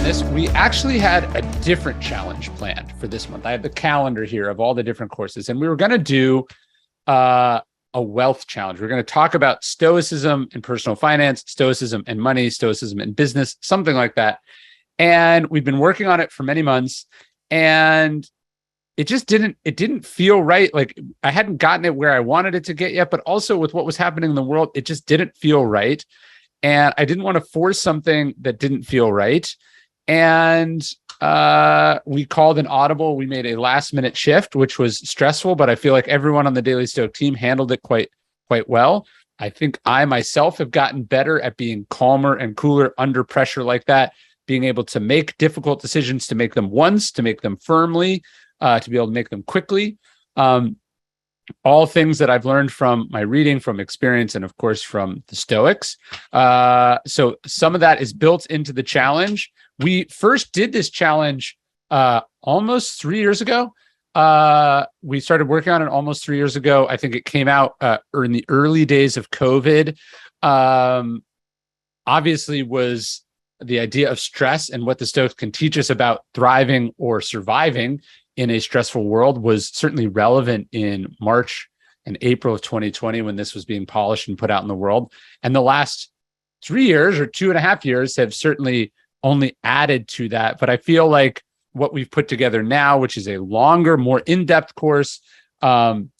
this, we actually had a different challenge planned for this month. I have the calendar here of all the different courses, and we were going to do a wealth challenge. We're going to talk about Stoicism and personal finance, Stoicism and money, Stoicism and business, something like that. And we've been working on it for many months, and it didn't feel right. Like I hadn't gotten it where I wanted it to get yet, but also with what was happening in the world, it just didn't feel right. And I didn't want to force something that didn't feel right. And we called an audible. We made a last minute shift, which was stressful, but I feel like everyone on the Daily Stoic team handled it quite well. I think I myself have gotten better at being calmer and cooler under pressure like that, being able to make difficult decisions, to make them once, to make them firmly, to be able to make them quickly. All things that I've learned from my reading, from experience, and of course from the Stoics. So some of that is built into the challenge. We first did this challenge almost 3 years ago. We started working on it almost 3 years ago. I think it came out in the early days of COVID. Obviously was the idea of stress and what the Stoics can teach us about thriving or surviving in a stressful world was certainly relevant in March and April of 2020 when this was being polished and put out in the world. And the last 3 years or 2.5 years have certainly only added to that. But I feel like what we've put together now, which is a longer, more in-depth course,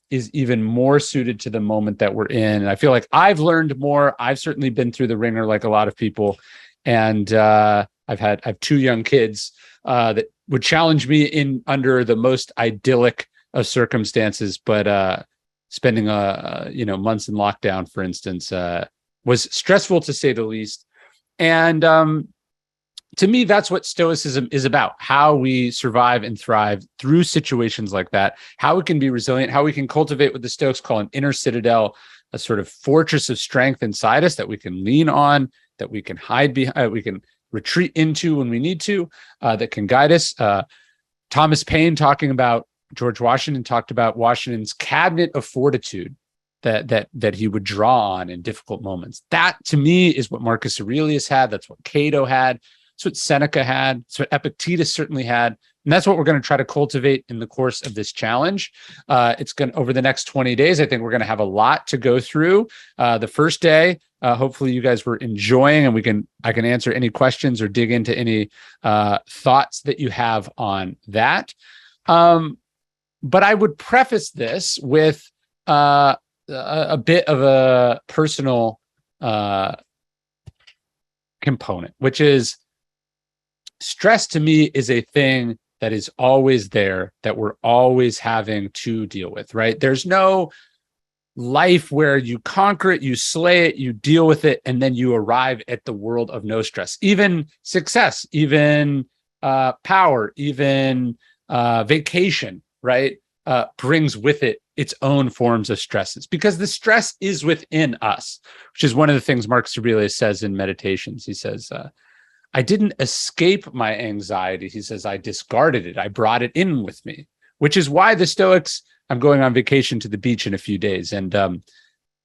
is even more suited to the moment that we're in. And I feel like I've learned more. I've certainly been through the ringer like a lot of people. And I have 2 young kids that would challenge me in under the most idyllic of circumstances, but spending months in lockdown, for instance, was stressful to say the least. And to me, that's what Stoicism is about: how we survive and thrive through situations like that, how we can be resilient, how we can cultivate what the Stoics call an inner citadel, a sort of fortress of strength inside us that we can lean on, that we can hide behind, we can retreat into when we need to, that can guide us. Thomas Paine, talking about George Washington, talked about Washington's cabinet of fortitude that he would draw on in difficult moments. That, to me, is what Marcus Aurelius had. That's what Cato had. That's what Seneca had. That's what Epictetus certainly had. And that's what we're going to try to cultivate in the course of this challenge. It's going to, over the next 20 days, I think we're going to have a lot to go through. The first day, hopefully you guys were enjoying, and I can answer any questions or dig into any thoughts that you have on that. But I would preface this with a bit of a personal component, which is stress to me is a thing that is always there, that we're always having to deal with, right? There's no life where you conquer it, you slay it, you deal with it, and then you arrive at the world of no stress. Even success, even power, even vacation, right, brings with it its own forms of stresses, because the stress is within us, which is one of the things Marcus Aurelius says in Meditations. He says, I didn't escape my anxiety. He says, I discarded it. I brought it in with me, which is why the Stoics, I'm going on vacation to the beach in a few days. And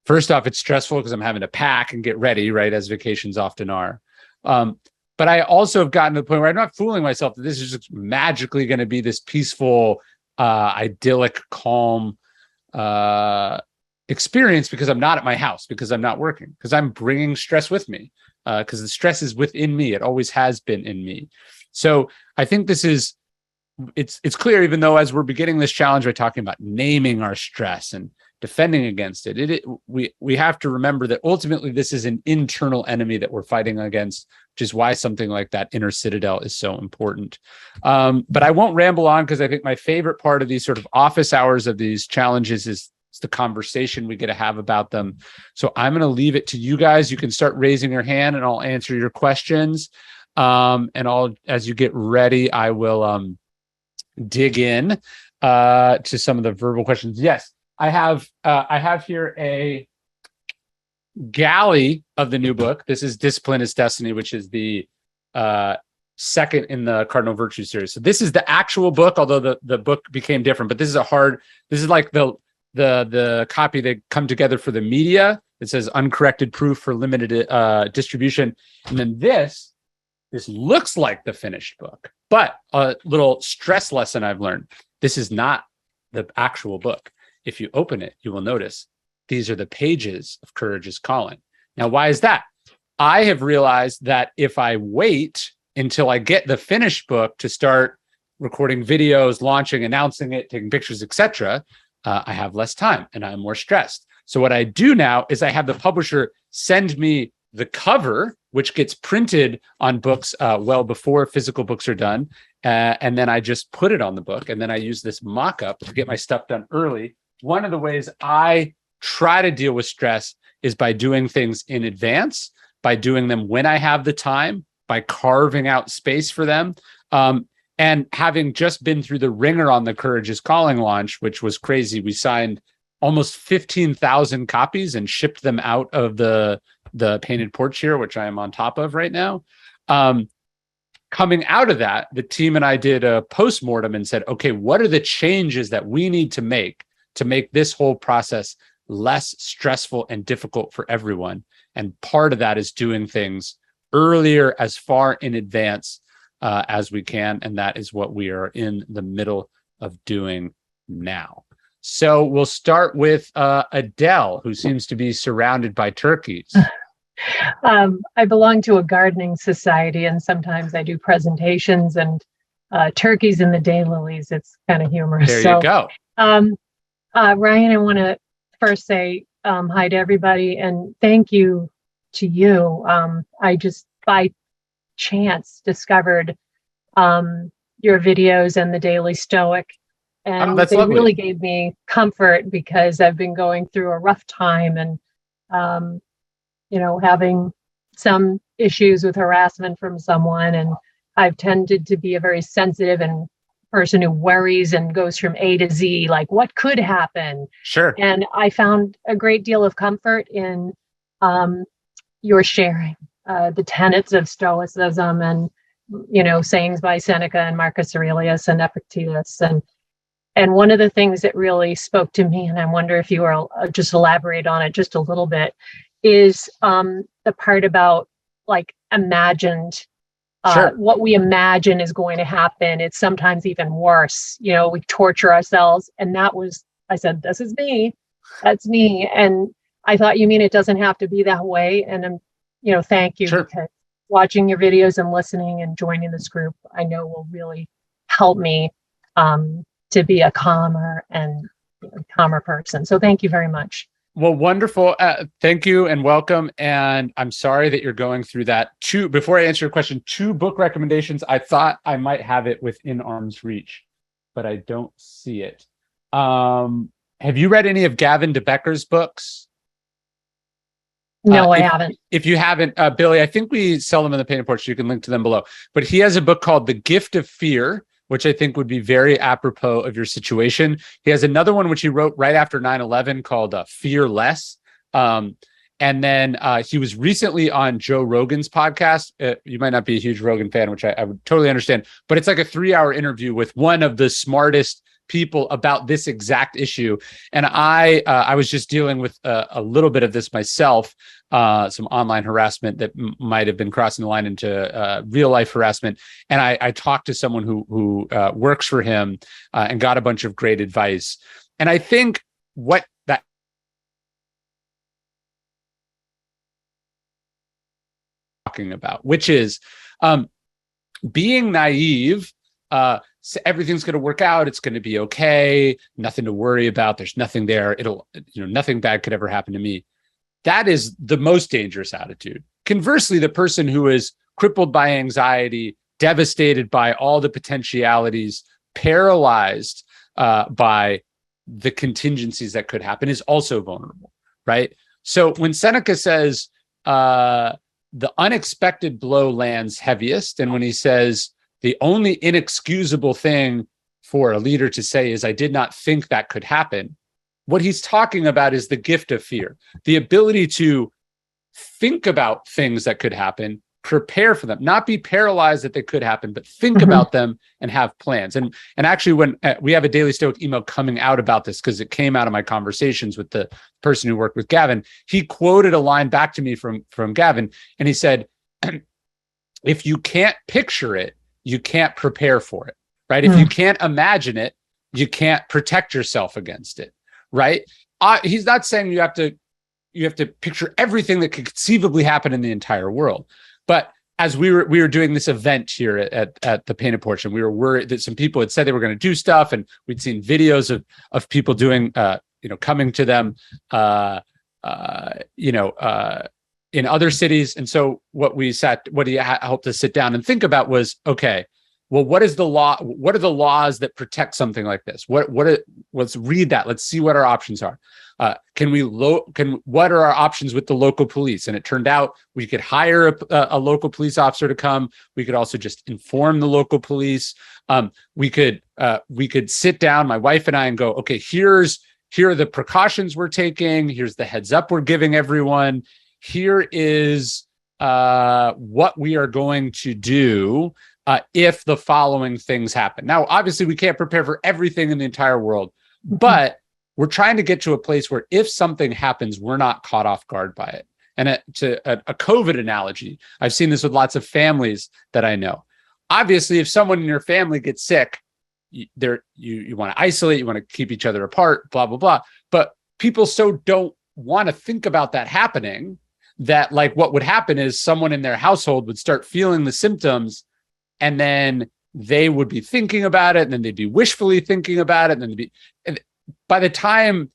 first off, it's stressful because I'm having to pack and get ready, right, as vacations often are. But I also have gotten to the point where I'm not fooling myself that this is just magically going to be this peaceful, idyllic, calm experience, because I'm not at my house, because I'm not working, because I'm bringing stress with me, because the stress is within me. It always has been in me. So I think this is, it's clear, even though as we're beginning this challenge by talking about naming our stress and defending against it, we have to remember that ultimately this is an internal enemy that we're fighting against, which is why something like that inner citadel is so important. But I won't ramble on, because I think my favorite part of these sort of office hours of these challenges is the conversation we get to have about them. So I'm going to leave it to you guys. You can start raising your hand and I'll answer your questions. And as you get ready, I will dig in to some of the verbal questions. Yes, I have here a galley of the new book. This is Discipline is Destiny, which is the second in the Cardinal Virtues series. So this is the actual book, although the book became different. But this is like the copy that come together for the media. It says uncorrected proof for limited distribution. And then this this looks like the finished book. But a little stress lesson I've learned, this is not the actual book. If you open it, you will notice these are the pages of Courage is Calling. Now, why is that? I have realized that if I wait until I get the finished book to start recording videos, launching, announcing it, taking pictures, etc., I have less time and I'm more stressed. So what I do now is I have the publisher send me the cover, which gets printed on books well before physical books are done. And then I just put it on the book. And then I use this mock-up to get my stuff done early. One of the ways I try to deal with stress is by doing things in advance, by doing them when I have the time, by carving out space for them. And having just been through the ringer on the Courage is Calling launch, which was crazy. We signed almost 15,000 copies and shipped them out of the painted porch here, which I am on top of right now. Coming out of that, the team and I did a postmortem and said, okay, what are the changes that we need to make this whole process less stressful and difficult for everyone? And part of that is doing things earlier, as far in advance as we can. And that is what we are in the middle of doing now. So we'll start with Adele, who seems to be surrounded by turkeys. I belong to a gardening society, and sometimes I do presentations, and turkeys and the daylilies. It's kind of humorous. There you go. Ryan, I want to first say hi to everybody and thank you to you. I just by chance discovered your videos and the Daily Stoic, and they lovely. Really gave me comfort because I've been going through a rough time and having some issues with harassment from someone, and I've tended to be a very sensitive and person who worries and goes from A to Z, like what could happen. Sure. And I found a great deal of comfort in your sharing the tenets of Stoicism and sayings by Seneca and Marcus Aurelius and Epictetus. And one of the things that really spoke to me, and I wonder if you will just elaborate on it just a little bit, is the part about like imagined, sure. What we imagine is going to happen. It's sometimes even worse. We torture ourselves. And I said, this is me. That's me. And I thought, you mean it doesn't have to be that way? And thank you. Sure. Because watching your videos and listening and joining this group, I know will really help me to be a calmer person. So thank you very much. Well, wonderful. Thank you and welcome. And I'm sorry that you're going through that. Before I answer your question, 2 book recommendations. I thought I might have it within arm's reach, but I don't see it. Have you read any of Gavin de Becker's books? No, I haven't. If you haven't, Billy, I think we sell them in the Painted Porch. You can link to them below. But he has a book called The Gift of Fear, which I think would be very apropos of your situation. He has another one, which he wrote right after 9/11 called Fear Less. And then he was recently on Joe Rogan's podcast. You might not be a huge Rogan fan, which I would totally understand, but it's like a 3-hour interview with one of the smartest people about this exact issue. And I was just dealing with a little bit of this myself, some online harassment that might have been crossing the line into real life harassment. And I talked to someone who works for him and got a bunch of great advice. And I think what that talking about, which is being naive, so everything's going to work out. It's going to be okay. Nothing to worry about. There's nothing there. Nothing bad could ever happen to me. That is the most dangerous attitude. Conversely, the person who is crippled by anxiety, devastated by all the potentialities, paralyzed by the contingencies that could happen is also vulnerable, right? So when Seneca says the unexpected blow lands heaviest, and when he says the only inexcusable thing for a leader to say is, I did not think that could happen, what he's talking about is the gift of fear, the ability to think about things that could happen, prepare for them, not be paralyzed that they could happen, but think about them and have plans. And actually, when we have a Daily Stoic email coming out about this, because it came out of my conversations with the person who worked with Gavin, he quoted a line back to me from Gavin, and he said, if you can't picture it, you can't prepare for it, right? If you can't imagine it, you can't protect yourself against it, right? He's not saying you have to picture everything that could conceivably happen in the entire world. But as we were doing this event here at the Painted Porch, and we were worried that some people had said they were going to do stuff, and we'd seen videos of people doing, coming to them, in other cities. And so what he helped us sit down and think about was, okay, well, what is the law? What are the laws that protect something like this? Let's read that. Let's see what our options are. What are our options with the local police? And it turned out we could hire a local police officer to come. We could also just inform the local police. We could sit down, my wife and I, and go, okay, here are the precautions we're taking. Here's the heads up we're giving everyone. Here is what we are going to do if the following things happen. Now, obviously, we can't prepare for everything in the entire world, but we're trying to get to a place where if something happens, we're not caught off guard by it. And to a COVID analogy, I've seen this with lots of families that I know. Obviously, if someone in your family gets sick, you want to isolate, you want to keep each other apart, blah, blah, blah. But people so don't want to think about that happening that, like, what would happen is someone in their household would start feeling the symptoms, and then they would be thinking about it, and then they'd be wishfully thinking about it, and by the time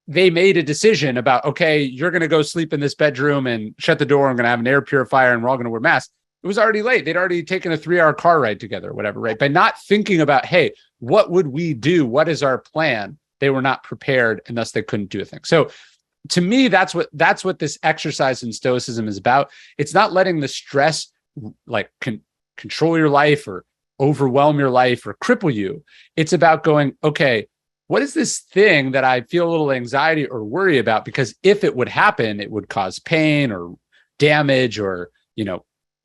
they made a decision about, okay, you're going to go sleep in this bedroom and shut the door, I'm going to have an air purifier, and we're all going to wear masks, it was already late. They'd already taken a 3-hour car ride together or whatever, right? By not thinking about, hey, what would we do? What is our plan? They were not prepared, and thus they couldn't do a thing. So to me, that's what this exercise in Stoicism is about. It's not letting the stress control your life or overwhelm your life or cripple you. It's about going, okay, what is this thing that I feel a little anxiety or worry about? Because if it would happen, it would cause pain or damage or,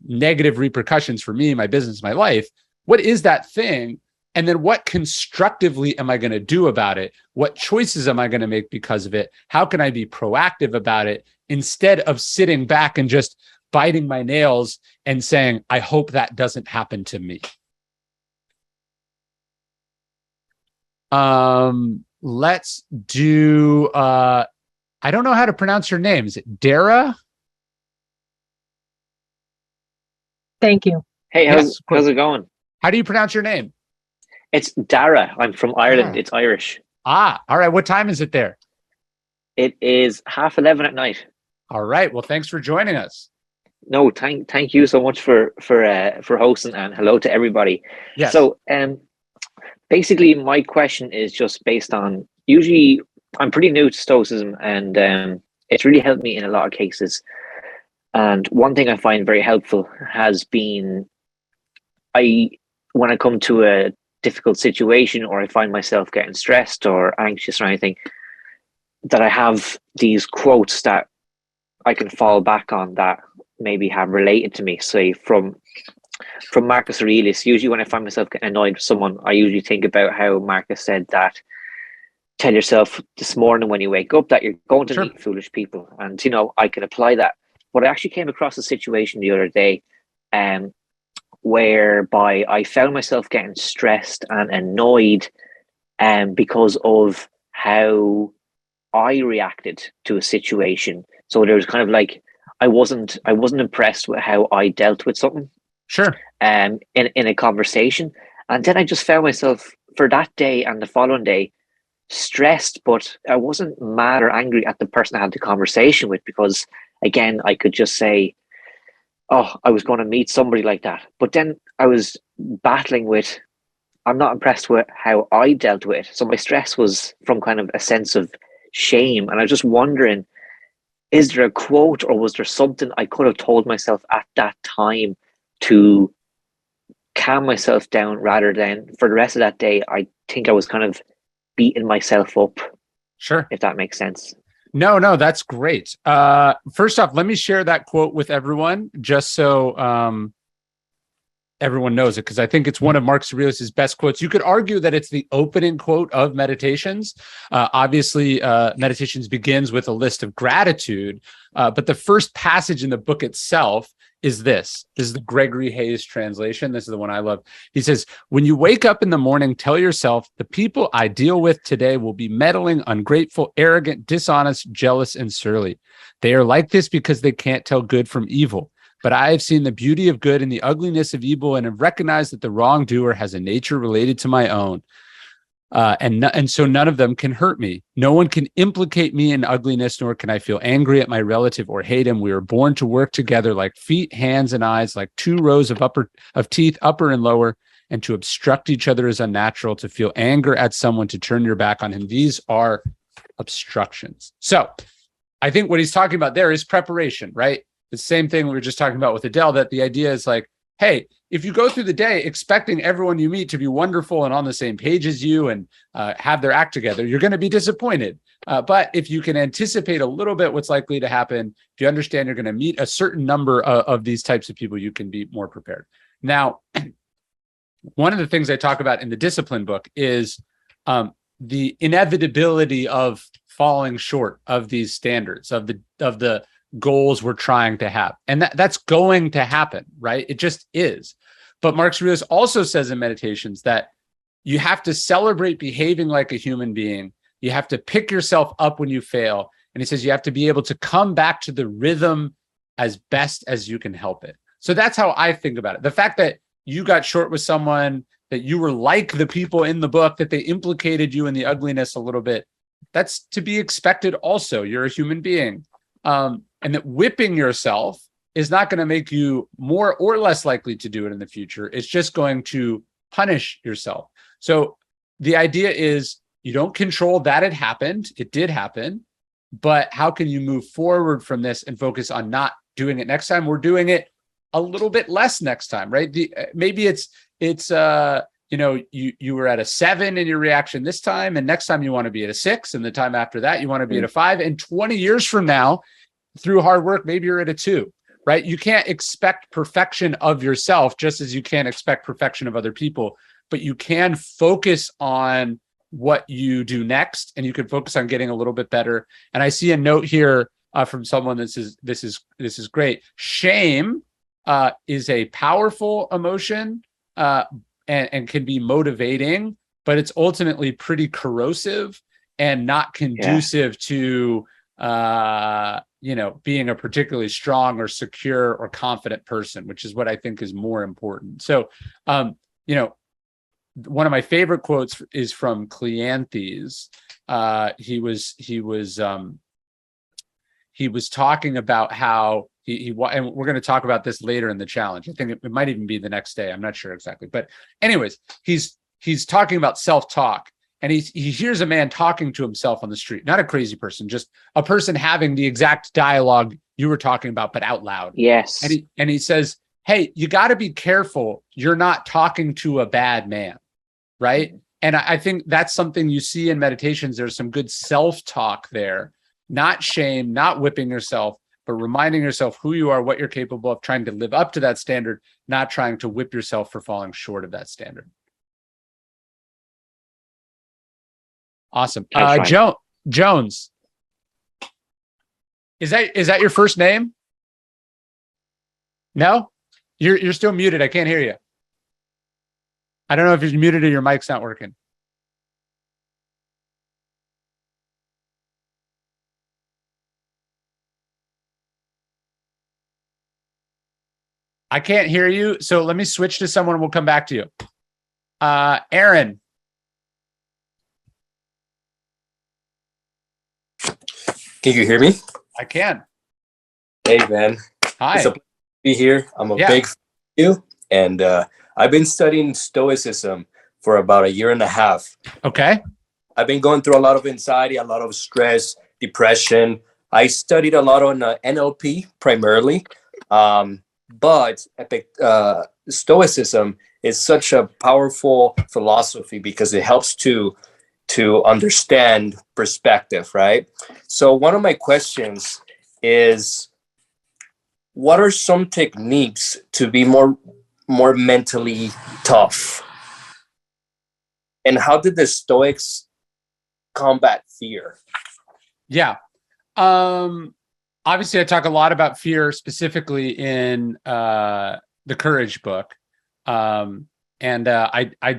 negative repercussions for me, my business, my life. What is that thing? And then what constructively am I going to do about it? What choices am I going to make because of it? How can I be proactive about it instead of sitting back and just biting my nails and saying, I hope that doesn't happen to me? Let's do, I don't know how to pronounce your name. Is it Dara? Thank you. Hey, how's it going? How do you pronounce your name? It's Dara. I'm from Ireland. It's Irish. All right. What time is it there? It is 11:30 at night. All right. Well, thanks for joining us. No, thank you so much for hosting, and hello to everybody. Yes. So, basically, my question is just based on, usually I'm pretty new to Stoicism, and it's really helped me in a lot of cases. And one thing I find very helpful has been, when I come to a difficult situation, or I find myself getting stressed or anxious or anything, that I have these quotes that I can fall back on that maybe have related to me. Say from Marcus Aurelius. Usually when I find myself getting annoyed with someone, I usually think about how Marcus said that, tell yourself this morning when you wake up that you're going to meet foolish people. And, I can apply that. But I actually came across a situation the other day whereby I found myself getting stressed and annoyed because of how I reacted to a situation. So there was kind of like, I wasn't impressed with how I dealt with something. Sure. In a conversation. And then I just found myself for that day and the following day stressed, but I wasn't mad or angry at the person I had the conversation with, because again, I could just say, oh, I was going to meet somebody like that. But then I was battling with, I'm not impressed with how I dealt with it. So my stress was from kind of a sense of shame. And I was just wondering, is there a quote or was there something I could have told myself at that time to calm myself down, rather than for the rest of that day, I think I was kind of beating myself up. Sure. If that makes sense. No, that's great. First off, let me share that quote with everyone, just so everyone knows it, because I think it's one of Marcus Aurelius' best quotes. You could argue that it's the opening quote of Meditations. Obviously, Meditations begins with a list of gratitude, but the first passage in the book itself is this. This is the Gregory Hayes translation. This is the one I love. He says, when you wake up in the morning, tell yourself the people I deal with today will be meddling, ungrateful, arrogant, dishonest, jealous, and surly. They are like this because they can't tell good from evil. But I have seen the beauty of good and the ugliness of evil and have recognized that the wrongdoer has a nature related to my own. And so none of them can hurt me. No one can implicate me in ugliness, nor can I feel angry at my relative or hate him. We were born to work together like feet, hands, and eyes, like two rows of teeth, upper and lower, and to obstruct each other is unnatural. To feel anger at someone, to turn your back on him, these are obstructions. So I think what he's talking about there is preparation, right? The same thing we were just talking about with Adele, that the idea is like, hey, if you go through the day expecting everyone you meet to be wonderful and on the same page as you and have their act together, you're going to be disappointed. But if you can anticipate a little bit what's likely to happen, if you understand you're going to meet a certain number of these types of people, you can be more prepared. Now, one of the things I talk about in the discipline book is the inevitability of falling short of these standards, of the goals we're trying to have. And that's going to happen, right? It just is. But Marcus Aurelius also says in Meditations that you have to celebrate behaving like a human being. You have to pick yourself up when you fail. And he says you have to be able to come back to the rhythm as best as you can help it. So that's how I think about it. The fact that you got short with someone, that you were like the people in the book, that they implicated you in the ugliness a little bit, that's to be expected also. You're a human being. And that whipping yourself is not going to make you more or less likely to do it in the future. It's just going to punish yourself. So the idea is you don't control that it happened. It did happen. But how can you move forward from this and focus on not doing it next time? We're doing it a little bit less next time, right? Maybe it's you were at a 7 in your reaction this time, and next time you want to be at a 6, and the time after that you want to be at a 5, and 20 years from now, through hard work, maybe you're at a 2, right? You can't expect perfection of yourself, just as you can't expect perfection of other people, but you can focus on what you do next, and you can focus on getting a little bit better. And I see a note here from someone that says, this is great. Shame is a powerful emotion and can be motivating, but it's ultimately pretty corrosive and not conducive to being a particularly strong or secure or confident person, which is what I think is more important. So, one of my favorite quotes is from Cleanthes. He was talking about how and we're going to talk about this later in the challenge. I think it might even be the next day. I'm not sure exactly, but anyways, he's talking about self-talk. And he hears a man talking to himself on the street, not a crazy person, just a person having the exact dialogue you were talking about, but out loud. Yes. And he says, hey, you got to be careful. You're not talking to a bad man, right? And I think that's something you see in Meditations. There's some good self-talk there, not shame, not whipping yourself, but reminding yourself who you are, what you're capable of, trying to live up to that standard, not trying to whip yourself for falling short of that standard. Awesome. Jones. Is that your first name? No? You're still muted. I can't hear you. I don't know if you're muted or your mic's not working. I can't hear you. So let me switch to someone and we'll come back to you. Aaron. Can you hear me? I can. Hey, man. Hi. It's a pleasure to be here. I'm a big fan of you. And I've been studying Stoicism for about 1.5 years. Okay. I've been going through a lot of anxiety, a lot of stress, depression. I studied a lot on NLP primarily. But Stoicism is such a powerful philosophy because it helps to understand perspective, right? So one of my questions is, what are some techniques to be more mentally tough? And how did the Stoics combat fear? Yeah. obviously I talk a lot about fear specifically in the Courage book. I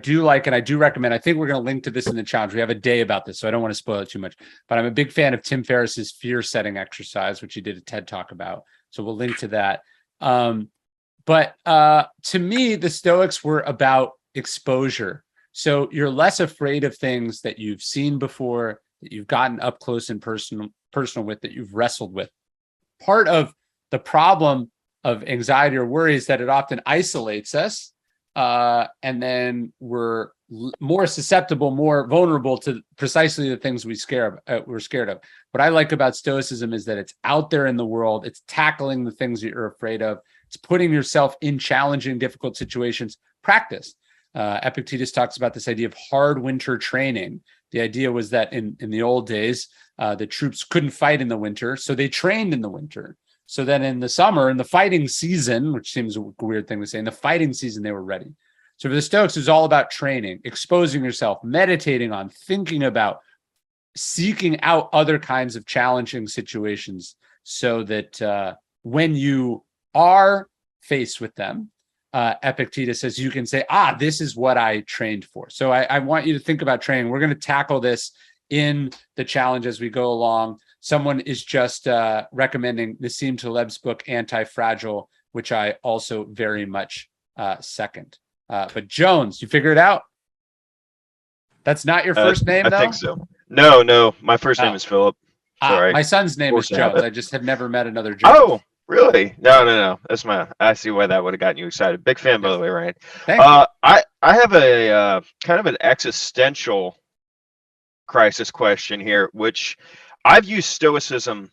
do like, and I do recommend, I think we're going to link to this in the challenge. We have a day about this, so I don't want to spoil it too much, but I'm a big fan of Tim Ferriss's fear setting exercise, which he did a TED talk about. So we'll link to that. But to me, the Stoics were about exposure. So you're less afraid of things that you've seen before, that you've gotten up close and personal with, that you've wrestled with. Part of the problem of anxiety or worry is that it often isolates us, and then we're more susceptible, more vulnerable to precisely the things we're scared of. What I like about Stoicism is that it's out there in the world. It's tackling the things that you're afraid of. It's putting yourself in challenging, difficult situations. Practice. Epictetus talks about this idea of hard winter training. The idea was that in the old days, the troops couldn't fight in the winter, so they trained in the winter. So then in the summer, in the fighting season, which seems a weird thing to say, in the fighting season, they were ready. So for the Stoics, it's all about training, exposing yourself, meditating on, thinking about, seeking out other kinds of challenging situations so that when you are faced with them, Epictetus says you can say, this is what I trained for. So I want you to think about training. We're going to tackle this in the challenge as we go along. Someone is just recommending Nassim Taleb's book, Anti-Fragile, which I also very much second. But Jones, you figure it out? That's not your first name, though? I think so. No. My first name is Philip. Sorry. My son's name is Jones. I just have never met another Jones. Oh, really? No. That's I see why that would have gotten you excited. Big fan, by the way, Ryan. Thank you. I have a kind of an existential crisis question here, which I've used Stoicism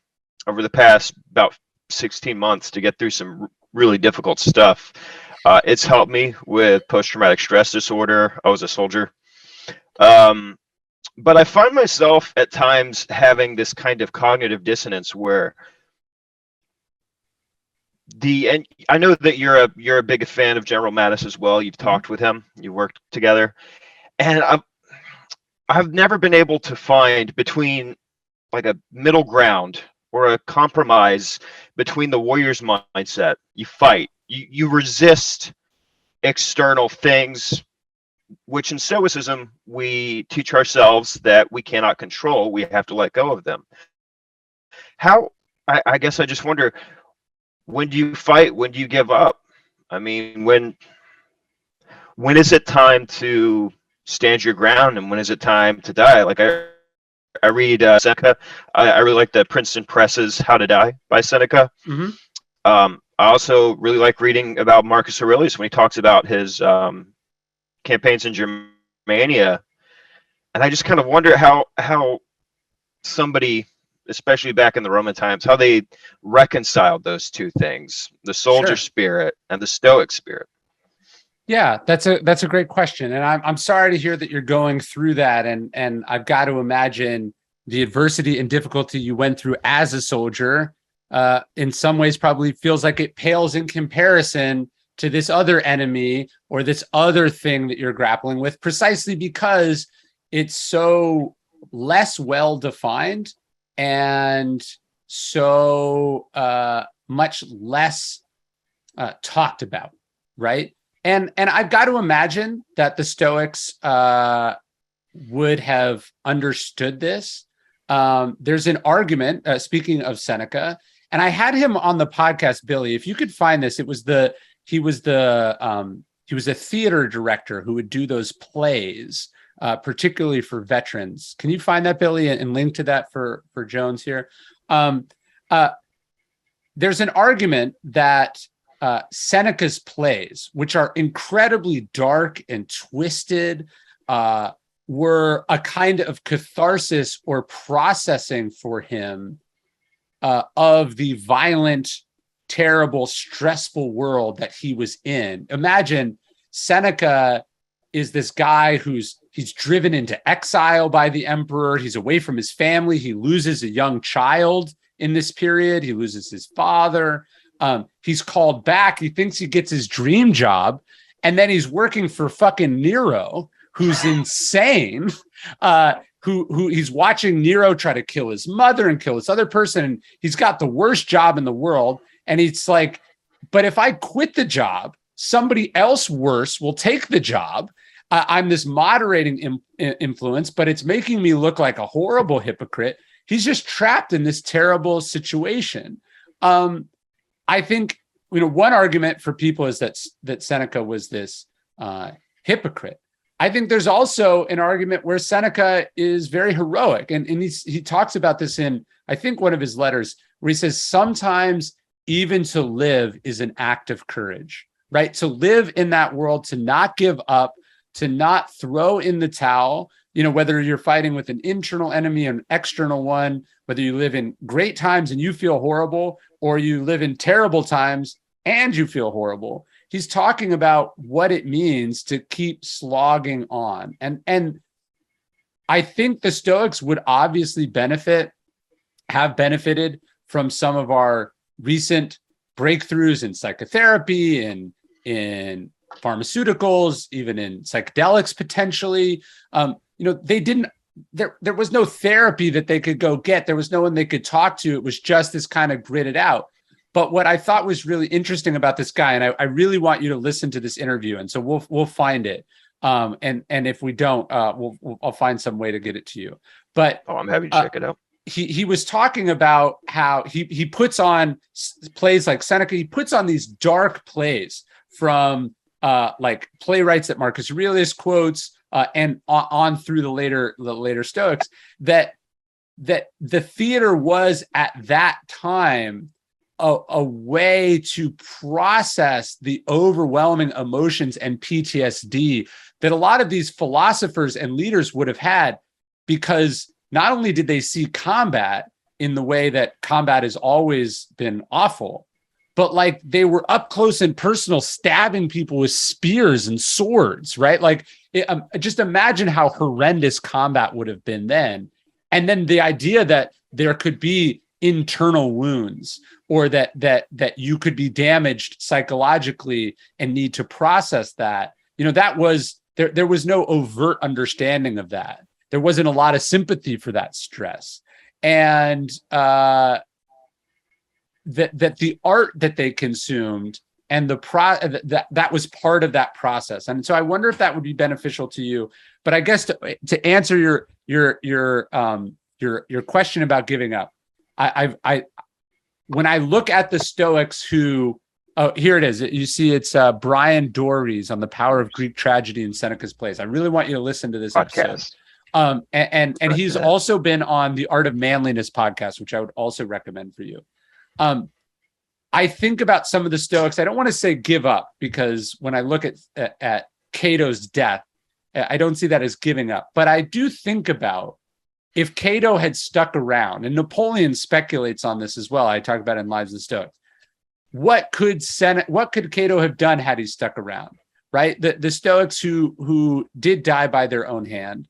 over the past about 16 months to get through some really difficult stuff. It's helped me with post-traumatic stress disorder. I was a soldier. But I find myself at times having this kind of cognitive dissonance where and I know that you're a big fan of General Mattis as well. You've talked with him, you worked together, and I've never been able to find between like a middle ground or a compromise between the warrior's mindset. You fight, you resist external things, which in Stoicism we teach ourselves that we cannot control. We have to let go of them. I guess I just wonder, when do you fight? When do you give up? I mean, when is it time to stand your ground, and when is it time to die? Like I read Seneca. I really like the Princeton Press's How to Die by Seneca. Mm-hmm. I also really like reading about Marcus Aurelius when he talks about his campaigns in Germania, and I just kind of wonder how somebody, especially back in the Roman times, how they reconciled those two things, the soldier spirit and the Stoic spirit. Yeah, that's a great question. And I'm sorry to hear that you're going through that. And I've got to imagine the adversity and difficulty you went through as a soldier, in some ways probably feels like it pales in comparison to this other enemy or this other thing that you're grappling with, precisely because it's so less well-defined and so much less talked about, right? And I've got to imagine that the Stoics would have understood this. There's an argument, speaking of Seneca, and I had him on the podcast, Billy. If you could find this, he was a theater director who would do those plays, particularly for veterans. Can you find that, Billy, and link to that for Jones here? There's an argument that Seneca's plays, which are incredibly dark and twisted, were a kind of catharsis or processing for him of the violent, terrible, stressful world that he was in. Imagine Seneca is this guy he's driven into exile by the emperor. He's away from his family. He loses a young child in this period. He loses his father. He's called back. He thinks he gets his dream job. And then he's working for fucking Nero, who's insane. who he's watching Nero try to kill his mother and kill this other person, and he's got the worst job in the world, and he's like, but if I quit the job, somebody else worse will take the job. I'm this moderating influence, but it's making me look like a horrible hypocrite. He's just trapped in this terrible situation. I think, one argument for people is that Seneca was this hypocrite. I think there's also an argument where Seneca is very heroic. And he talks about this in, I think, one of his letters, where he says, sometimes even to live is an act of courage, right? To live in that world, to not give up, to not throw in the towel, whether you're fighting with an internal enemy, an external one, whether you live in great times and you feel horrible, or you live in terrible times and you feel horrible. He's talking about what it means to keep slogging on. And I think the Stoics would obviously have benefited from some of our recent breakthroughs in psychotherapy and in pharmaceuticals, even in psychedelics, potentially. They didn't, there was no therapy that they could go get. There was no one they could talk to. It was just this kind of gritted out. But what I thought was really interesting about this guy, and I really want you to listen to this interview, and so we'll find it. And if we don't, I'll find some way to get it to you. But I'm happy to check it out. He was talking about how he puts on plays like Seneca. He puts on these dark plays from like playwrights that Marcus Aurelius quotes, and on through the later Stoics. That the theater was at that time a way to process the overwhelming emotions and PTSD that a lot of these philosophers and leaders would have had, because not only did they see combat in the way that combat has always been awful, but like they were up close and personal, stabbing people with spears and swords, right? Like just imagine how horrendous combat would have been then. And then the idea that there could be internal wounds, or that you could be damaged psychologically and need to process that, that was there was no overt understanding of that. There wasn't a lot of sympathy for that stress. And that the art that they consumed and that was part of that process. And so I wonder if that would be beneficial to you. But I guess to answer your question about giving up, I when I look at the Stoics who, here it is. You see, it's Brian Dories on the power of Greek tragedy in Seneca's place. I really want you to listen to this Podcast. episode. And he's also been on the Art of Manliness podcast, which I would also recommend for you. I think about some of the Stoics. I don't want to say give up, because when I look at Cato's death, I don't see that as giving up. But I do think about, if Cato had stuck around, and Napoleon speculates on this as well, I talk about it in Lives of the Stoics, what could Cato have done had he stuck around, right? The Stoics who did die by their own hand,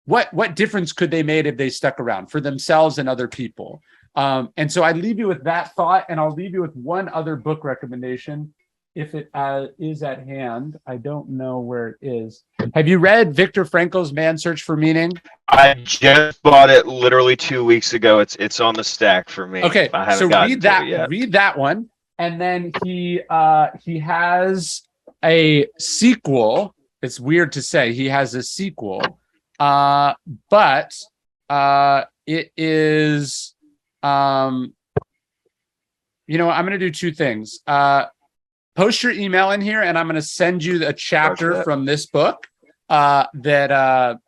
what difference could they made if they stuck around for themselves and other people? And so I leave you with that thought, and I'll leave you with one other book recommendation, if it is at hand. I don't know where it is. Have you read Viktor Frankl's Man's Search for Meaning? I just bought it literally 2 weeks ago. It's on the stack for me. Okay, I haven't so gotten to it yet. read that one, and then he has a sequel. It's weird to say he has a sequel, but it is. I'm going to do two things. Post your email in here, and I'm going to send you a chapter from this book that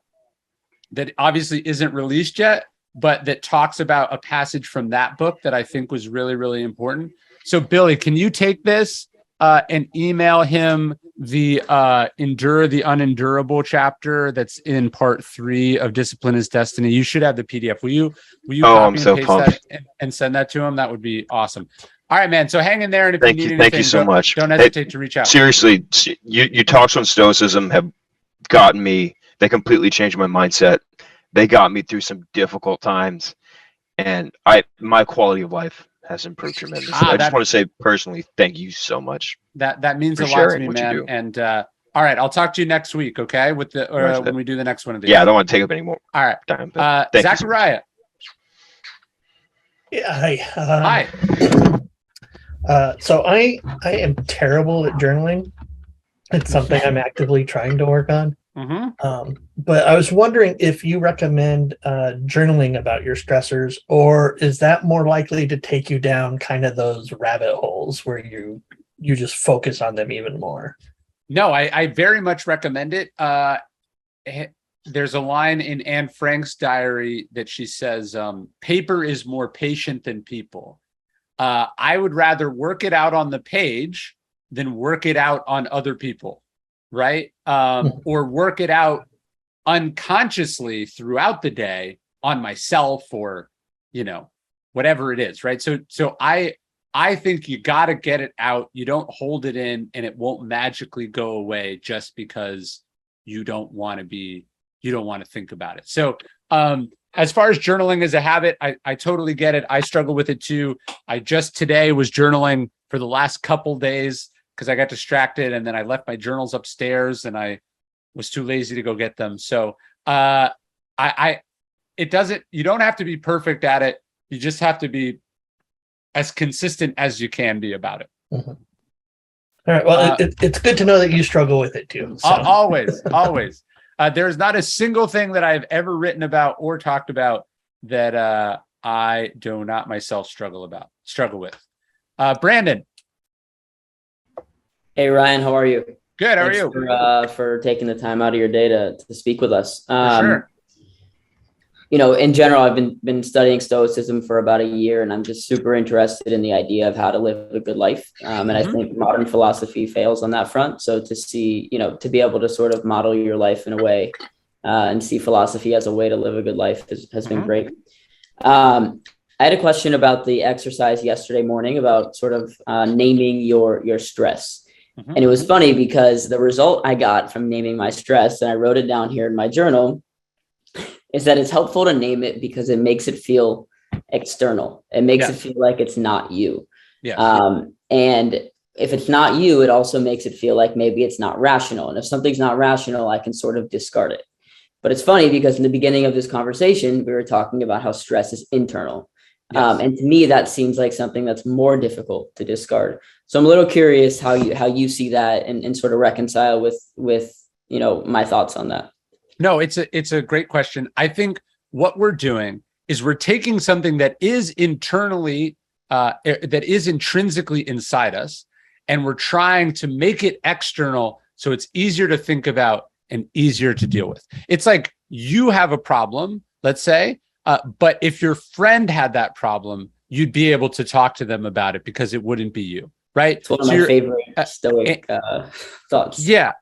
obviously isn't released yet, but that talks about a passage from that book that I think was really, really important. So, Billy, can you take this and email him the Endure the Unendurable chapter that's in part 3 of Discipline is Destiny? You should have the PDF. Will you copy and paste that and send that to him? That would be awesome. All right, man. So hang in there, and if you need anything, thank you so much. Don't hesitate to reach out. Seriously, your talks on Stoicism have gotten me. They completely changed my mindset. They got me through some difficult times, and my quality of life has improved tremendously. I just want to say personally, thank you so much. That means a lot to me, man. And All right. I'll talk to you next week. Okay. When we do the next one of these. Yeah, I don't want to take up any more All right. time. But thank you so much. Zachariah. Yeah, hi. Hi. So I am terrible at journaling. It's something I'm actively trying to work on. But I was wondering if you recommend journaling about your stressors, or is that more likely to take you down kind of those rabbit holes where you just focus on them even more? No, I very much recommend it. There's a line in Anne Frank's diary that she says, paper is more patient than people. I would rather work it out on the page than work it out on other people, right? Or work it out unconsciously throughout the day on myself, or, whatever it is, right? So I think you got to get it out. You don't hold it in, and it won't magically go away just because you don't want to think about it. So as far as journaling as a habit, I totally get it. I struggle with it too. I just today was journaling for the last couple days because I got distracted, and then I left my journals upstairs and I was too lazy to go get them. So you don't have to be perfect at it. You just have to be as consistent as you can be about it. All right. Well, it's good to know that you struggle with it too. So. Always. There's not a single thing that I've ever written about or talked about that I do not myself struggle with. Brandon. Hey, Ryan, how are you? Good. How are Thanks you? for taking the time out of your day to speak with us. Sure. In general, I've been studying Stoicism for about a year, and I'm just super interested in the idea of how to live a good life. And I think modern philosophy fails on that front. So to see, to be able to sort of model your life in a way and see philosophy as a way to live a good life has been great. I had a question about the exercise yesterday morning about sort of naming your stress. And it was funny because the result I got from naming my stress, and I wrote it down here in my journal, is that it's helpful to name it because it makes it feel external. It makes it feel like it's not you. And if it's not you, it also makes it feel like maybe it's not rational. And if something's not rational, I can sort of discard it. But it's funny because in the beginning of this conversation, we were talking about how stress is internal. And to me, that seems like something that's more difficult to discard. So I'm a little curious how you see that and sort of reconcile with my thoughts on that. No, it's a great question. I think what we're doing is we're taking something that is internally, that is intrinsically inside us, and we're trying to make it external so it's easier to think about and easier to deal with. It's like you have a problem, let's say, but if your friend had that problem, you'd be able to talk to them about it because it wouldn't be you, right? It's one of my favorite Stoic thoughts. Yeah.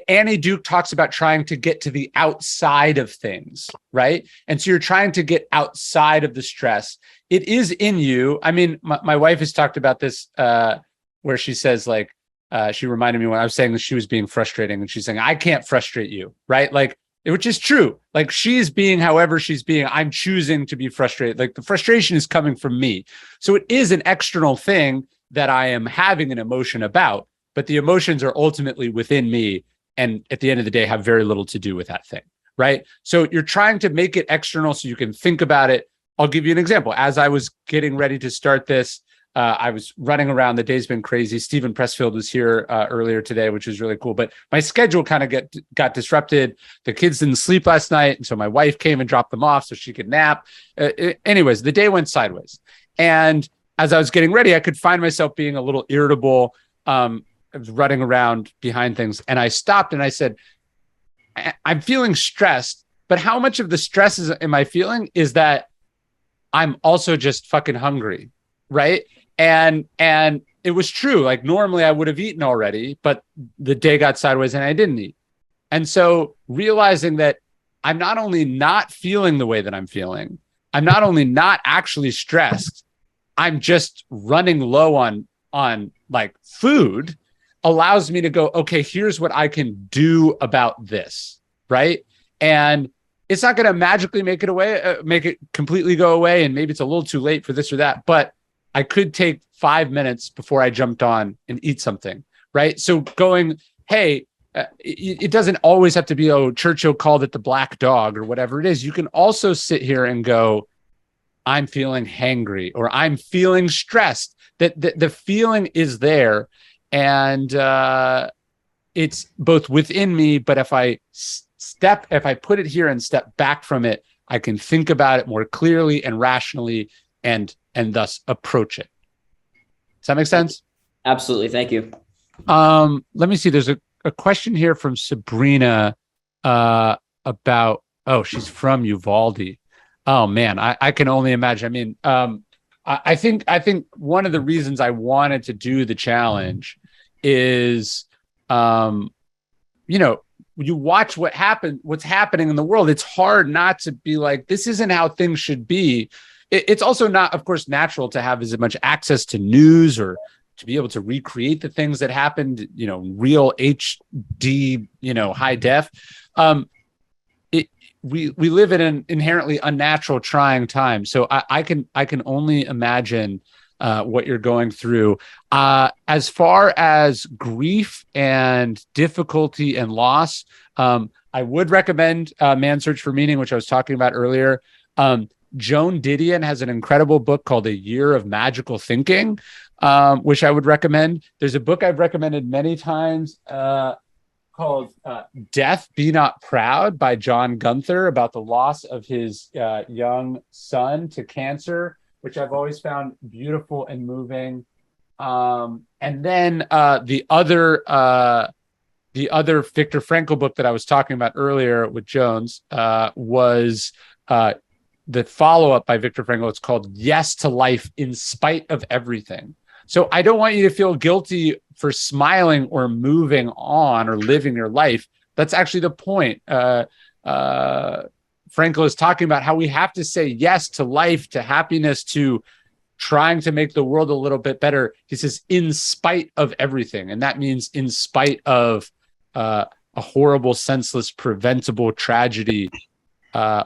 Annie Duke talks about trying to get to the outside of things, right? And so you're trying to get outside of the stress. It is in you. I mean, my wife has talked about this where she says, like, she reminded me when I was saying that she was being frustrating, and she's saying, I can't frustrate you, right? Like, which is true. Like, she's being however she's being. I'm choosing to be frustrated. Like, the frustration is coming from me. So it is an external thing that I am having an emotion about, but the emotions are ultimately within me. And at the end of the day, have very little to do with that thing, right? So you're trying to make it external so you can think about it. I'll give you an example. As I was getting ready to start this, I was running around. The day's been crazy. Stephen Pressfield was here earlier today, which is really cool. But my schedule kind of got disrupted. The kids didn't sleep last night, and so my wife came and dropped them off so she could nap. Anyways, the day went sideways. And as I was getting ready, I could find myself being a little irritable. I was running around behind things, and I stopped and I said, I'm feeling stressed, but how much of the stress am I feeling is that I'm also just fucking hungry, right? And it was true. Like, normally I would have eaten already, but the day got sideways and I didn't eat. And so realizing that I'm not only not feeling the way that I'm feeling, I'm not only not actually stressed, I'm just running low on like food, allows me to go, okay, here's what I can do about this, right? And it's not going to magically make it completely go away, and maybe it's a little too late for this or that, but I could take 5 minutes before I jumped on and eat something, right? So going, hey, it doesn't always have to be, oh, Churchill called it the black dog or whatever it is. You can also sit here and go, I'm feeling hangry, or I'm feeling stressed. That the feeling is there, and it's both within me. But if I put it here and step back from it, I can think about it more clearly and rationally, and thus approach it. Does that make sense? Absolutely. Thank you. Let me see. There's a question here from Sabrina about, oh, she's from Uvalde. Oh man, I can only imagine. I mean, I think one of the reasons I wanted to do the challenge is, you watch what's happening in the world. It's hard not to be like, this isn't how things should be. It's also not, of course, natural to have as much access to news or to be able to recreate the things that happened, real HD, high def. We live in an inherently unnatural, trying time. So I can only imagine what you're going through. As far as grief and difficulty and loss, I would recommend Man's Search for Meaning, which I was talking about earlier. Joan Didion has an incredible book called A Year of Magical Thinking, which I would recommend. There's a book I've recommended many times called Death, Be Not Proud by John Gunther, about the loss of his young son to cancer, which I've always found beautiful and moving. And then the other Viktor Frankl book that I was talking about earlier with Jones was the follow-up by Viktor Frankl. It's called Yes to Life in Spite of Everything. So I don't want you to feel guilty for smiling or moving on or living your life. That's actually the point. Frankl is talking about how we have to say yes to life, to happiness, to trying to make the world a little bit better. He says, in spite of everything. And that means in spite of a horrible, senseless, preventable tragedy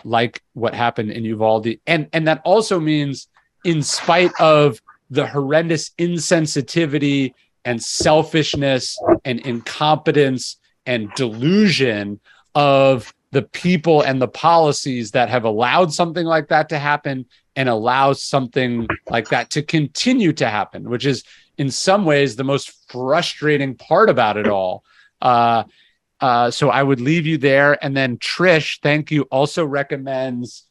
like what happened in Uvalde. And that also means in spite of the horrendous insensitivity and selfishness and incompetence and delusion of the people and the policies that have allowed something like that to happen and allow something like that to continue to happen, which is in some ways the most frustrating part about it all. So I would leave you there. And then Trish, thank you, also recommends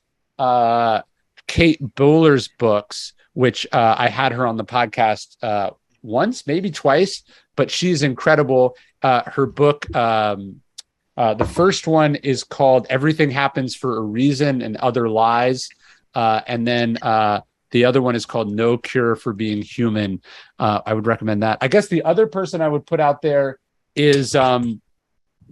Kate Bowler's books, which I had her on the podcast once, maybe twice, but she's incredible. Her book, the first one is called Everything Happens for a Reason and Other Lies. And then the other one is called No Cure for Being Human. I would recommend that. I guess the other person I would put out there is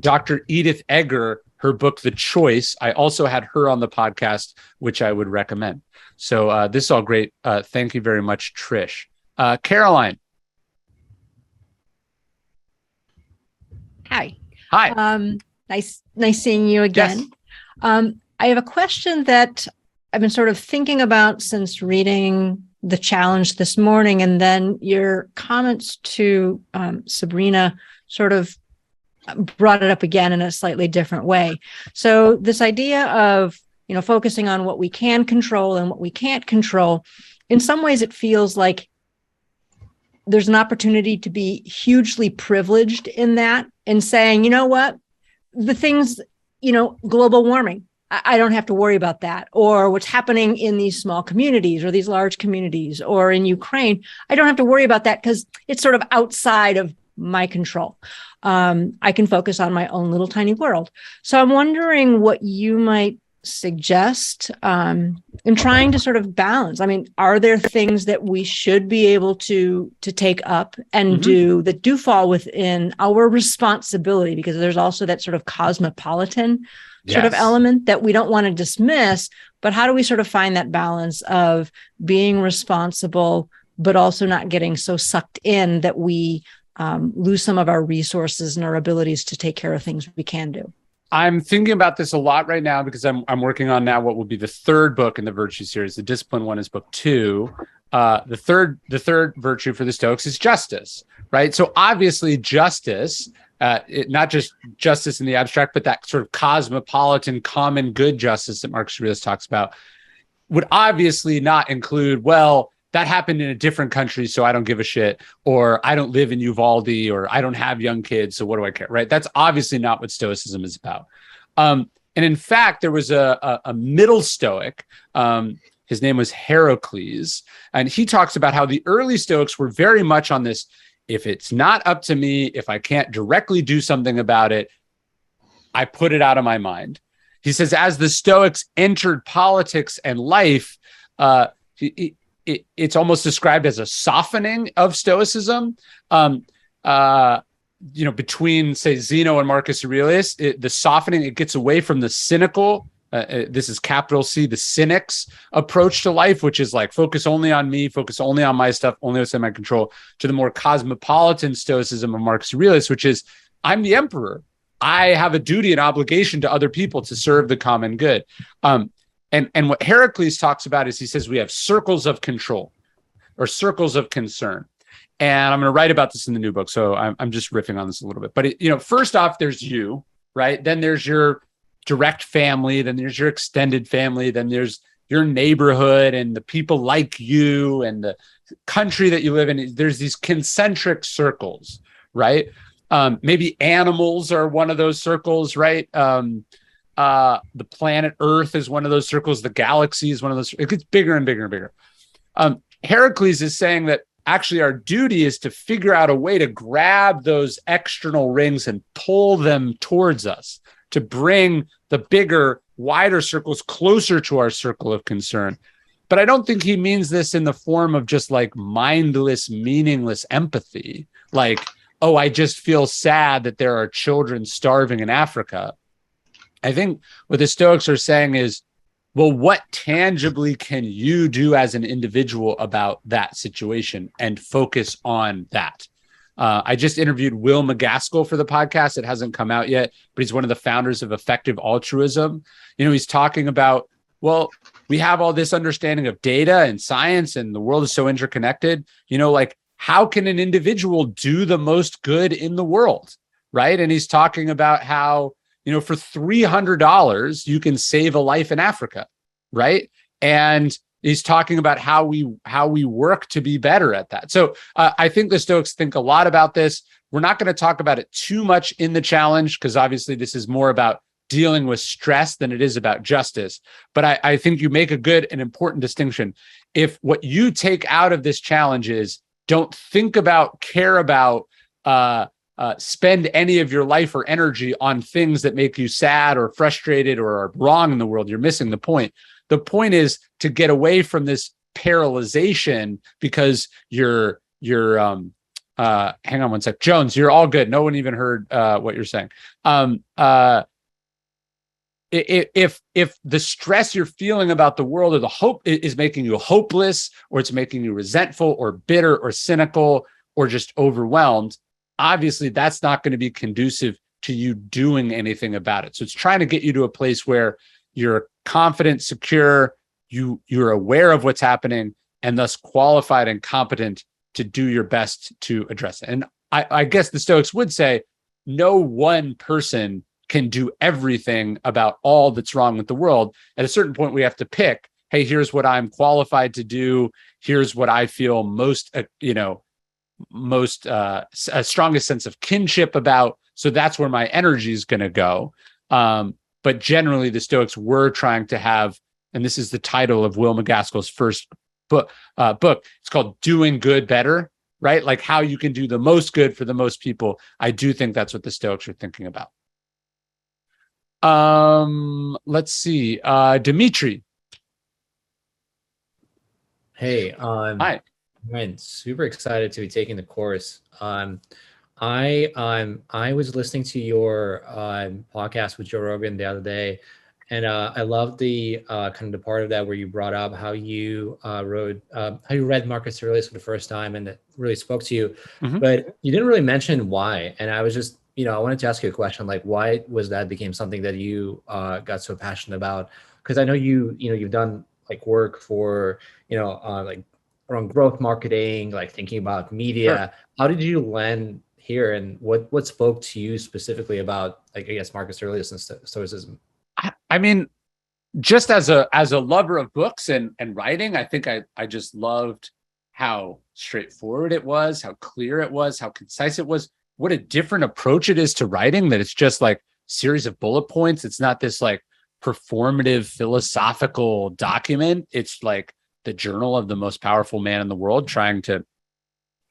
Dr. Edith Egger, her book, The Choice. I also had her on the podcast, which I would recommend. So this is all great. Thank you very much, Trish. Caroline. Hi. Hi. Nice seeing you again. Yes. I have a question that I've been sort of thinking about since reading the challenge this morning, and then your comments to Sabrina sort of brought it up again in a slightly different way. So this idea of, focusing on what we can control and what we can't control, in some ways it feels like there's an opportunity to be hugely privileged in that and saying, you know what, the things, global warming, I don't have to worry about that. Or what's happening in these small communities or these large communities or in Ukraine, I don't have to worry about that because it's sort of outside of my control. I can focus on my own little tiny world. So I'm wondering what you might suggest in trying to sort of balance. I mean, are there things that we should be able to take up and do that do fall within our responsibility? Because there's also that sort of cosmopolitan sort of element that we don't want to dismiss, but how do we sort of find that balance of being responsible, but also not getting so sucked in that we lose some of our resources and our abilities to take care of things we can do? I'm thinking about this a lot right now because I'm working on now what will be the third book in the virtue series. The discipline one is book 2. The third virtue for the Stoics is justice, right? So obviously justice not just justice in the abstract, but that sort of cosmopolitan common good justice that Marcus Aurelius talks about, would obviously not include, well, that happened in a different country, so I don't give a shit, or I don't live in Uvalde, or I don't have young kids, so what do I care, right? That's obviously not what Stoicism is about. And in fact, there was a middle Stoic, his name was Heracles, and he talks about how the early Stoics were very much on this, if it's not up to me, if I can't directly do something about it, I put it out of my mind. He says, as the Stoics entered politics and life, it's almost described as a softening of Stoicism. Between, say, Zeno and Marcus Aurelius, the softening, it gets away from the cynical, this is capital C, the cynics approach to life, which is like focus only on me, focus only on my stuff, only what's in my control, to the more cosmopolitan Stoicism of Marcus Aurelius, which is, I'm the emperor. I have a duty and obligation to other people to serve the common good. And what Heracles talks about is, he says we have circles of control or circles of concern. And I'm going to write about this in the new book, so I'm just riffing on this a little bit. But first off, there's you, right? Then there's your direct family. Then there's your extended family. Then there's your neighborhood and the people like you and the country that you live in. There's these concentric circles, right? Maybe animals are one of those circles, right? The planet Earth is one of those circles. The galaxy is one of those. It gets bigger and bigger and bigger. Heracles is saying that actually our duty is to figure out a way to grab those external rings and pull them towards us, to bring the bigger, wider circles closer to our circle of concern. But I don't think he means this in the form of just like mindless, meaningless empathy. Like, oh, I just feel sad that there are children starving in Africa. I think what the Stoics are saying is, well, what tangibly can you do as an individual about that situation and focus on that? I just interviewed Will McGaskill for the podcast. It hasn't come out yet, but he's one of the founders of Effective Altruism. He's talking about, well, we have all this understanding of data and science, and the world is so interconnected. Like, how can an individual do the most good in the world, right? And he's talking about how, for $300, you can save a life in Africa, right? And he's talking about how we work to be better at that. So I think the Stoics think a lot about this. We're not going to talk about it too much in the challenge, because obviously this is more about dealing with stress than it is about justice. But I think you make a good and important distinction. If what you take out of this challenge is, don't think about, care about, spend any of your life or energy on things that make you sad or frustrated or are wrong in the world, you're missing the point. The point is to get away from this paralyzation, because you're hang on one sec. Jones, you're all good. No one even heard what you're saying. If the stress you're feeling about the world or the hope is making you hopeless, or it's making you resentful or bitter or cynical or just overwhelmed, obviously that's not going to be conducive to you doing anything about it. So it's trying to get you to a place where you're confident, secure, you're aware of what's happening, and thus qualified and competent to do your best to address it. And I guess the Stoics would say no one person can do everything about all that's wrong with the world. At a certain point, we have to pick, hey, here's what I'm qualified to do. Here's what I feel most strongest sense of kinship about. So that's where my energy is going to go. But generally, the Stoics were trying to have, and this is the title of Will McGaskill's first book. It's called Doing Good Better, right? Like how you can do the most good for the most people. I do think that's what the Stoics are thinking about. Let's see. Dimitri. Hey, Hi. I'm super excited to be taking the course. I was listening to your podcast with Joe Rogan the other day, and I loved the kind of the part of that where you brought up how you read Marcus Aurelius for the first time, and it really spoke to you. Mm-hmm. But you didn't really mention why, and I was just, I wanted to ask you a question, like why was that became something that you got so passionate about? Because I know you've done like work for like around growth marketing, like thinking about media. Sure. How did you land here, and what spoke to you specifically about, like, I guess, Marcus Aurelius and Stoicism? I mean, just as a lover of books and writing, I think I just loved how straightforward it was, how clear it was, how concise it was. What a different approach it is to writing, that it's just like series of bullet points. It's not this like performative philosophical document. It's like the journal of the most powerful man in the world trying to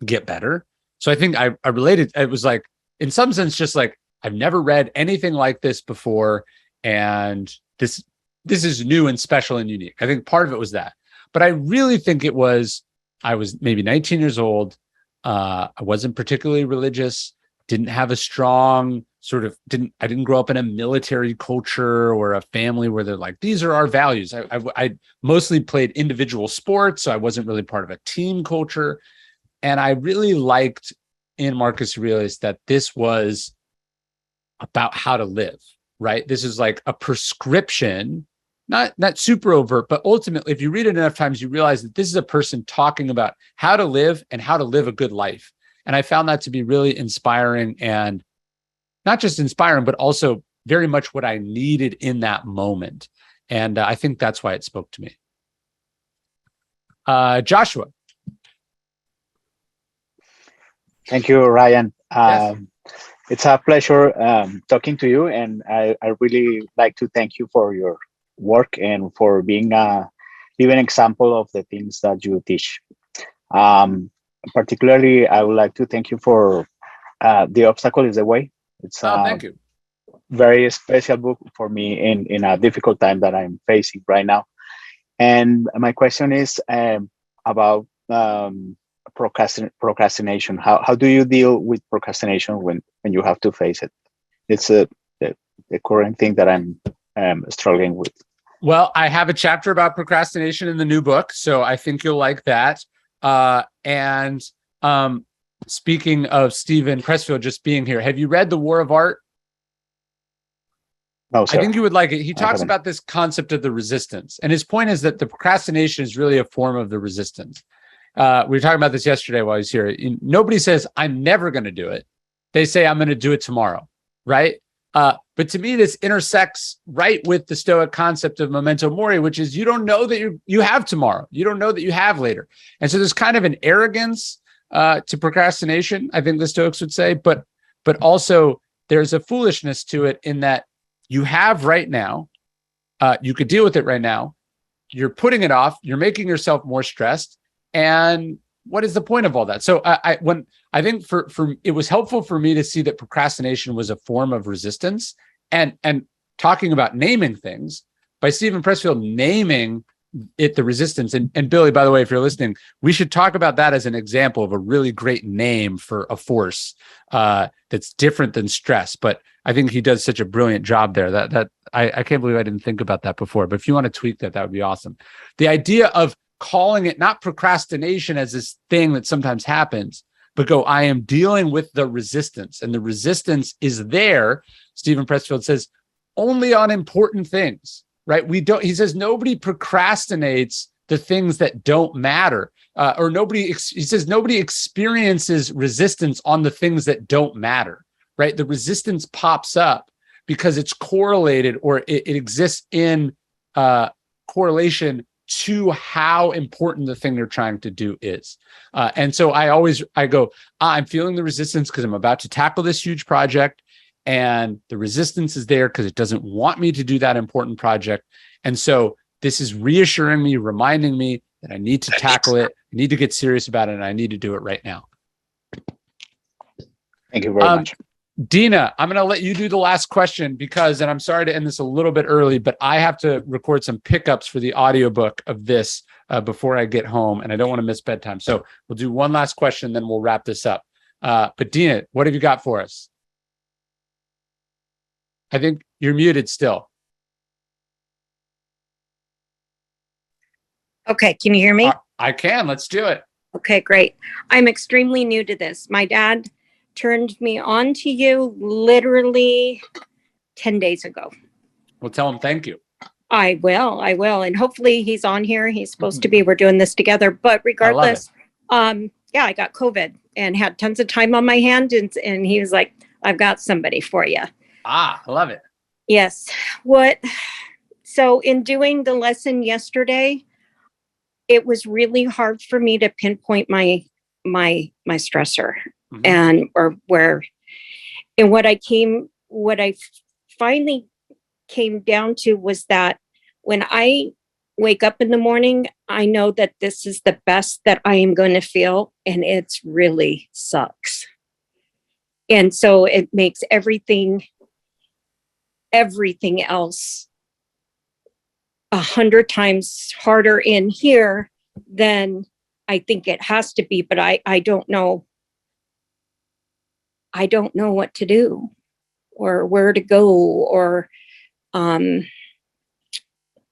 get better. So I think I related. It was like, in some sense, just like, I've never read anything like this before, and this is new and special and unique. I think part of it was that, but I really think it was, I was maybe 19 years old. I wasn't particularly religious, didn't have a strong I didn't grow up in a military culture or a family where they're like, these are our values. I mostly played individual sports, so I wasn't really part of a team culture. And I really liked in Marcus Aurelius that this was about how to live, right? This is like a prescription, not super overt, but ultimately, if you read it enough times, you realize that this is a person talking about how to live and how to live a good life. And I found that to be really inspiring, and not just inspiring, but also very much what I needed in that moment. And I think that's why it spoke to me. Joshua. Thank you, Ryan. Yes. It's a pleasure talking to you, and I really like to thank you for your work and for being a living example of the things that you teach. Particularly, I would like to thank you for The Obstacle is the Way. It's thank you. Very special book for me in a difficult time that I'm facing right now. And my question is about procrastination. How do you deal with procrastination when you have to face it? It's the current thing that I'm struggling with. Well, I have a chapter about procrastination in the new book, so I think you'll like that. And speaking of Stephen Pressfield just being here, have you read The War of Art? No, sir. I think you would like it. He talks about this concept of the resistance. And his point is that the procrastination is really a form of the resistance. We were talking about this yesterday while I was here. Nobody says, I'm never going to do it. They say, I'm going to do it tomorrow, right? But to me, this intersects right with the Stoic concept of memento mori, which is you don't know that you have tomorrow. You don't know that you have later. And so there's kind of an arrogance to procrastination, I think the Stoics would say, but also there's a foolishness to it in that you have right now, you could deal with it right now. You're putting it off. You're making yourself more stressed. And what is the point of all that? So I think for it was helpful for me to see that procrastination was a form of resistance, and talking about naming things by Stephen Pressfield, naming it the resistance. And Billy, by the way, if you're listening, we should talk about that as an example of a really great name for a force that's different than stress. But I think he does such a brilliant job there that I can't believe I didn't think about that before. But if you want to tweak that, that would be awesome. The idea of calling it not procrastination as this thing that sometimes happens, but I am dealing with the resistance, and the resistance is there. Stephen Pressfield says only on important things, right? He says nobody procrastinates the things that don't matter, he says nobody experiences resistance on the things that don't matter, right? The resistance pops up because it's correlated, or it exists in correlation to how important the thing they're trying to do is. And so I go, I'm feeling the resistance because I'm about to tackle this huge project, and the resistance is there because it doesn't want me to do that important project. And so this is reassuring me, reminding me that I need to tackle it, I need to get serious about it, and I need to do it right now. Thank you very much. Dina, I'm going to let you do the last question because, and I'm sorry to end this a little bit early, but I have to record some pickups for the audiobook of this before I get home, and I don't want to miss bedtime. So we'll do one last question, then we'll wrap this up. But Dina, what have you got for us? I think you're muted still. Okay, can you hear me? I can. Let's do it. Okay, great. I'm extremely new to this. My dad turned me on to you literally 10 days ago. Well, tell him thank you. I will. And hopefully he's on here. He's supposed to be. We're doing this together. But regardless, yeah, yeah, I got COVID and had tons of time on my hand. And he was like, I've got somebody for you. Ah, I love it. Yes. So in doing the lesson yesterday, it was really hard for me to pinpoint my stressor and what I finally came down to was that when I wake up in the morning, I know that this is the best that I am going to feel, and it's really sucks. And so it makes everything else 100 times harder in here than I think it has to be, but I don't know. I don't know what to do or where to go or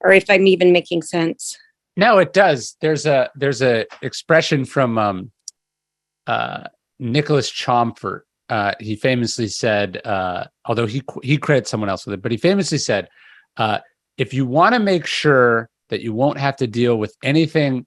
if I'm even making sense. No, it does. There's a expression from Nicholas Chomfort. He famously said, although he credits someone else with it, but he famously said, if you want to make sure that you won't have to deal with anything,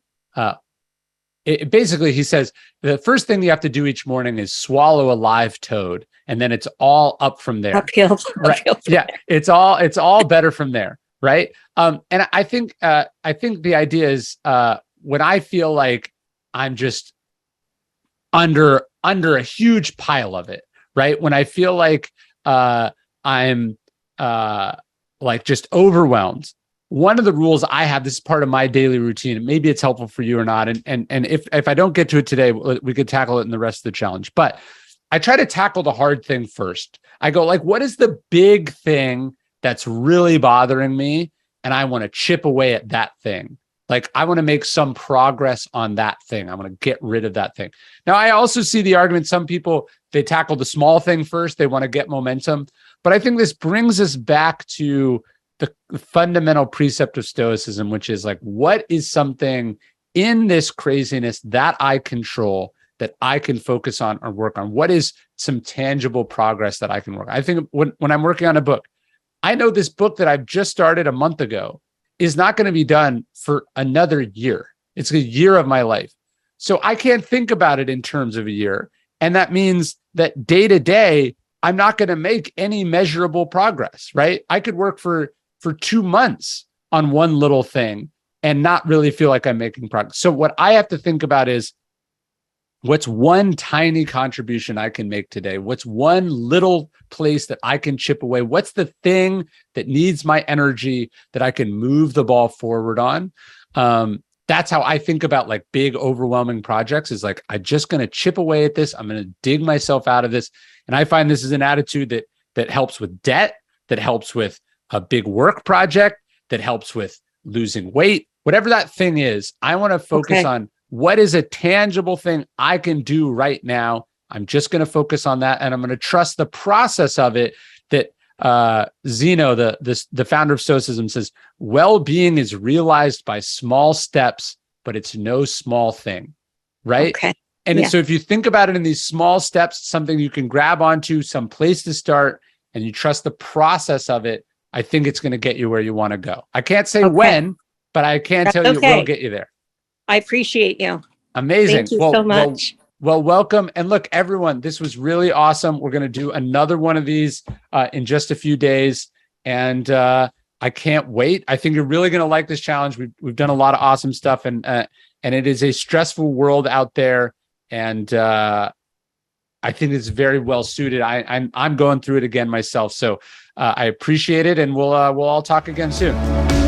basically he says the first thing you have to do each morning is swallow a live toad, and then it's all up from there. Uphill. Right. Yeah, it's all better from there. Right. And I think the idea is when I feel like I'm just under a huge pile of it, right? When I feel like I'm like just overwhelmed, one of the rules I have, this is part of my daily routine, and maybe it's helpful for you or not. And if I don't get to it today, we could tackle it in the rest of the challenge. But I try to tackle the hard thing first. I go like, what is the big thing that's really bothering me? And I want to chip away at that thing. Like I want to make some progress on that thing. I want to get rid of that thing. Now, I also see the argument. Some people, they tackle the small thing first. They want to get momentum. But I think this brings us back to the fundamental precept of Stoicism, which is like, what is something in this craziness that I control, that I can focus on or work on? What is some tangible progress that I can work on? I think when I'm working on a book, I know this book that I've just started a month ago is not going to be done for another year. It's a year of my life. So I can't think about it in terms of a year. And that means that day to day, I'm not going to make any measurable progress, right? I could work for 2 months on one little thing and not really feel like I'm making progress. So what I have to think about is, what's one tiny contribution I can make today? What's one little place that I can chip away? What's the thing that needs my energy that I can move the ball forward on? That's how I think about like big, overwhelming projects, is like, I'm just going to chip away at this. I'm going to dig myself out of this. And I find this is an attitude that helps with debt, that helps with a big work project, that helps with losing weight, whatever that thing is. I want to focus on what is a tangible thing I can do right now. I'm just going to focus on that, and I'm going to trust the process of it. That Zeno, the founder of Stoicism, says, well-being is realized by small steps, but it's no small thing, right? Okay. And so if you think about it in these small steps, something you can grab onto, some place to start, and you trust the process of it, I think it's going to get you where you want to go. I can't say when, but I can tell you it will get you there. I appreciate you. Amazing. Thank you so much. Well, welcome. And look, everyone, this was really awesome. We're going to do another one of these in just a few days. And I can't wait. I think you're really going to like this challenge. We've done a lot of awesome stuff, and it is a stressful world out there. And I think it's very well suited. I'm going through it again myself. So I appreciate it. And we'll all talk again soon.